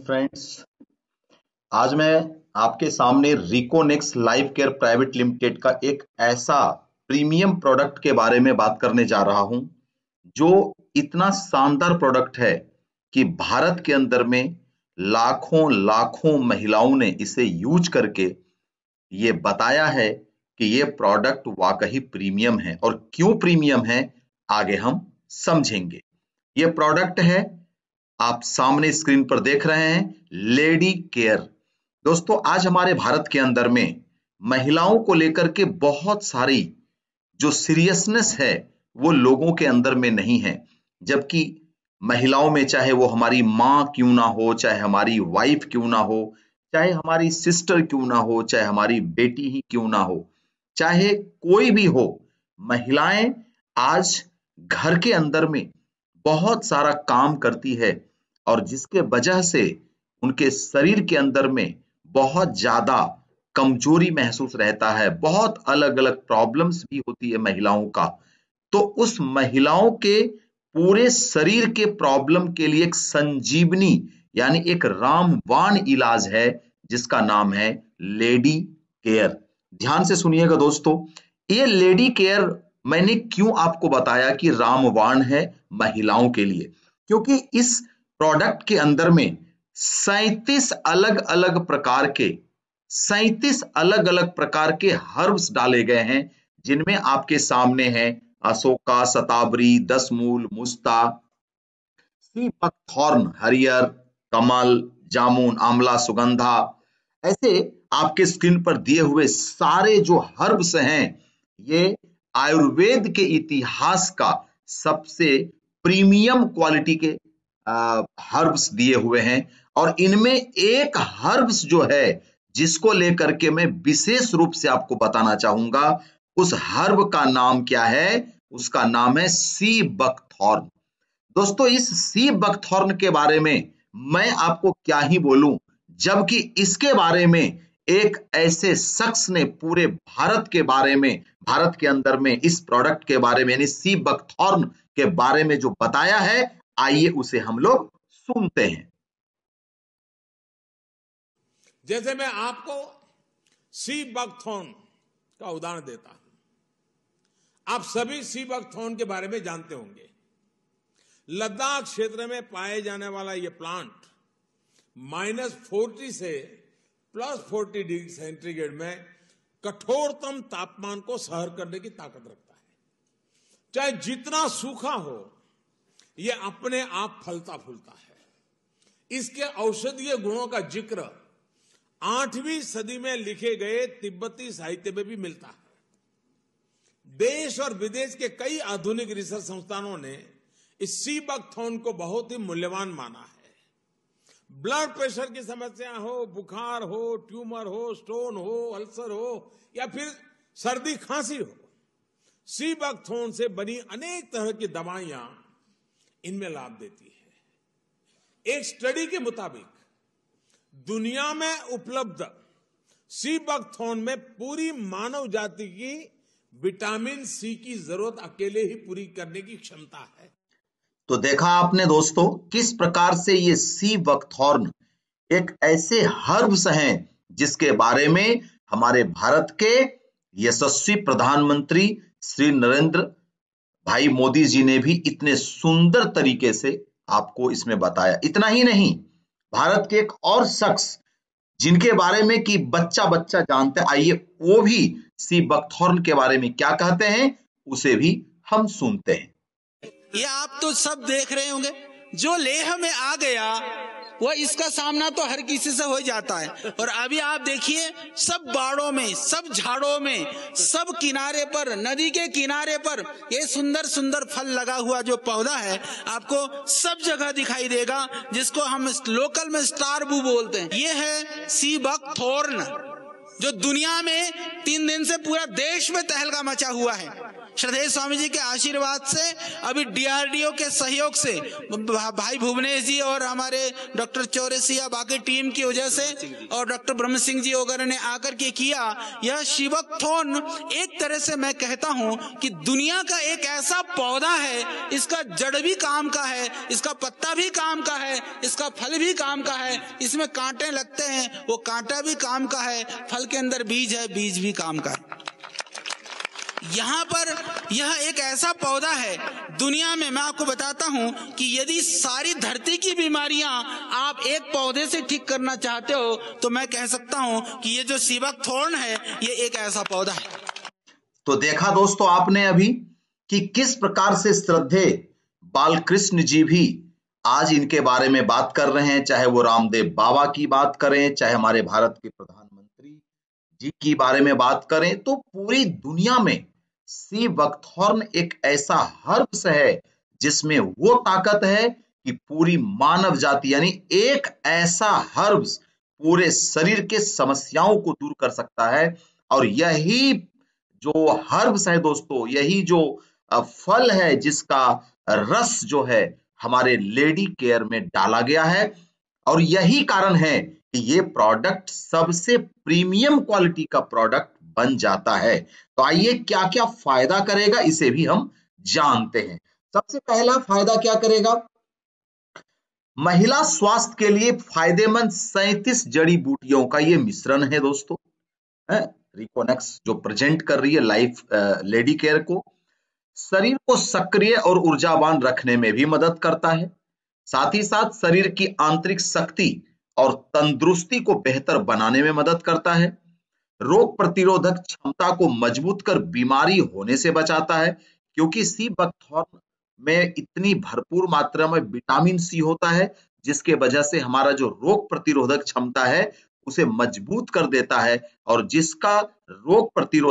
Friends, आज मैं आपके सामने रिकोनेक्स लाइफ केयर प्राइवेट लिमिटेड का एक ऐसा प्रीमियम प्रोडक्ट के बारे में बात करने जा रहा हूं जो इतना शानदार प्रोडक्ट है कि भारत के अंदर में लाखों लाखों महिलाओं ने इसे यूज करके ये बताया है कि ये प्रोडक्ट वाकई प्रीमियम है। और क्यों प्रीमियम है आगे हम समझेंगे। ये प्रोडक्ट है, आप सामने स्क्रीन पर देख रहे हैं, लेडी केयर। दोस्तों, आज हमारे भारत के अंदर में महिलाओं को लेकर के बहुत सारी जो सीरियसनेस है वो लोगों के अंदर में नहीं है। जबकि महिलाओं में, चाहे वो हमारी माँ क्यों ना हो, चाहे हमारी वाइफ क्यों ना हो, चाहे हमारी सिस्टर क्यों ना हो, चाहे हमारी बेटी ही क्यों ना हो, चाहे कोई भी हो, महिलाएं आज घर के अंदर में बहुत सारा काम करती है और जिसके वजह से उनके शरीर के अंदर में बहुत ज्यादा कमजोरी महसूस रहता है। बहुत अलग अलग प्रॉब्लम्स भी होती है महिलाओं का। तो उस महिलाओं के पूरे शरीर के प्रॉब्लम के लिए एक संजीवनी यानी एक रामबाण इलाज है जिसका नाम है लेडी केयर। ध्यान से सुनिएगा दोस्तों, ये लेडी केयर मैंने क्यों आपको बताया कि रामबाण है महिलाओं के लिए, क्योंकि इस प्रोडक्ट के अंदर में 37 अलग अलग प्रकार के हर्ब्स डाले गए हैं, जिनमें आपके सामने हैं अशोका, शतावरी, दसमूल, मुस्ता, सी बकथॉर्न, हरियर, कमल, जामुन, आंवला, सुगंधा। ऐसे आपके स्क्रीन पर दिए हुए सारे जो हर्ब्स हैं ये आयुर्वेद के इतिहास का सबसे प्रीमियम क्वालिटी के हर्ब्स दिए हुए हैं। और इनमें एक हर्ब्स जो है जिसको लेकर के मैं विशेष रूप से आपको बताना चाहूंगा, उस हर्ब का नाम क्या है? उसका नाम है सी बकथॉर्न। दोस्तों, इस सी बकथॉर्न के बारे में मैं आपको क्या ही बोलूं, जबकि इसके बारे में एक ऐसे शख्स ने पूरे भारत के बारे में, भारत के अंदर में इस प्रोडक्ट के बारे में यानी सी बकथॉर्न के बारे में जो बताया है, आइए उसे हम लोग सुनते हैं। जैसे मैं आपको सी बकथॉर्न का उदाहरण देता हूं। आप सभी सी बकथॉर्न के बारे में जानते होंगे। लद्दाख क्षेत्र में पाए जाने वाला यह प्लांट -40 से +40 डिग्री सेंटीग्रेड में कठोरतम तापमान को सहन करने की ताकत रखता है। चाहे जितना सूखा हो, यह अपने आप फलता फूलता है। इसके औषधीय गुणों का जिक्र 8वीं सदी में लिखे गए तिब्बती साहित्य में भी मिलता है। देश और विदेश के कई आधुनिक रिसर्च संस्थानों ने इस सी बकथॉर्न को बहुत ही मूल्यवान माना है। ब्लड प्रेशर की समस्या हो, बुखार हो, ट्यूमर हो, स्टोन हो, अल्सर हो या फिर सर्दी खांसी हो, सी बकथॉर्न से बनी अनेक तरह की दवाइयां इनमें लाभ देती है। एक स्टडी के मुताबिक दुनिया में उपलब्ध सी बकथॉर्न में पूरी मानव जाति की विटामिन सी की जरूरत अकेले ही पूरी करने की क्षमता है। तो देखा आपने दोस्तों, किस प्रकार से ये सी बकथॉर्न एक ऐसे हर्ब्स हैं जिसके बारे में हमारे भारत के यशस्वी प्रधानमंत्री श्री नरेंद्र भाई मोदी जी ने भी इतने सुंदर तरीके से आपको इसमें बताया। इतना ही नहीं, भारत के एक और शख्स जिनके बारे में कि बच्चा बच्चा जानते हैं, आइए वो भी सी बकथॉर्न के बारे में क्या कहते हैं उसे भी हम सुनते हैं। ये आप तो सब देख रहे होंगे, जो लेह में आ गया वो इसका सामना तो हर किसी से हो जाता है। और अभी आप देखिए, सब बाड़ों में, सब झाड़ों में, सब किनारे पर, नदी के किनारे पर ये सुंदर सुंदर फल लगा हुआ जो पौधा है आपको सब जगह दिखाई देगा, जिसको हम लोकल में स्टार बू बोलते हैं। ये है सी बकथॉर्न, जो दुनिया में 3 दिन से पूरा देश में तहलका मचा हुआ है श्रद्धेय स्वामी जी के आशीर्वाद से, अभी DRDO के सहयोग से, भाई भुवनेश जी और हमारे डॉक्टर चौरसिया बाकी टीम की वजह से और डॉक्टर ब्रह्म सिंह जी वगैरह ने आकर के किया। यह शिवकथॉर्न एक तरह से मैं कहता हूं कि दुनिया का एक ऐसा पौधा है, इसका जड़ भी काम का है, इसका पत्ता भी काम का है, इसका फल भी काम का है, इसमें कांटे लगते हैं, वो कांटा भी काम का है, फल के अंदर बीज है, बीज भी काम का है। यहाँ पर यह एक ऐसा पौधा है दुनिया में, मैं आपको बताता हूं कि यदि सारी धरती की बीमारियां आप एक पौधे से ठीक करना चाहते हो तो मैं कह सकता हूं कि ये जो शिवकथॉर्न है ये एक ऐसा पौधा है। तो देखा दोस्तों आपने अभी कि किस प्रकार से श्रद्धेय बालकृष्ण जी भी आज इनके बारे में बात कर रहे हैं, चाहे वो रामदेव बाबा की बात करें, चाहे हमारे भारत के प्रधानमंत्री जी की बारे में बात करें, तो पूरी दुनिया में शिवकथॉर्न एक ऐसा हर्ब्स है जिसमें वो ताकत है कि पूरी मानव जाति, यानी एक ऐसा हर्ब्स पूरे शरीर के समस्याओं को दूर कर सकता है। और यही जो हर्ब्स है दोस्तों, यही जो फल है जिसका रस जो है हमारे लेडी केयर में डाला गया है, और यही कारण है कि ये प्रोडक्ट सबसे प्रीमियम क्वालिटी का प्रोडक्ट बन जाता है। तो आइए क्या क्या फायदा करेगा इसे भी हम जानते हैं। सबसे पहला फायदा क्या करेगा? महिला स्वास्थ्य के लिए फायदेमंद 37 जड़ी बूटियों का ये मिश्रण है दोस्तों, रिकोनेक्स जो प्रेजेंट कर रही है लाइफ लेडी केयर को। शरीर को सक्रिय और ऊर्जावान रखने में भी मदद करता है, साथ ही साथ शरीर की आंतरिक शक्ति और तंदुरुस्ती को बेहतर बनाने में मदद करता है। रोग प्रतिरोधक क्षमता को मजबूत कर बीमारी होने से बचाता है, क्योंकि शिवकथॉर्न में इतनी भरपूर मात्रा में विटामिन सी होता है जिसके वजह से हमारा जो रोग प्रतिरोधक क्षमता है उसे मजबूत कर देता है, और जिसका रोग प्रतिरोधक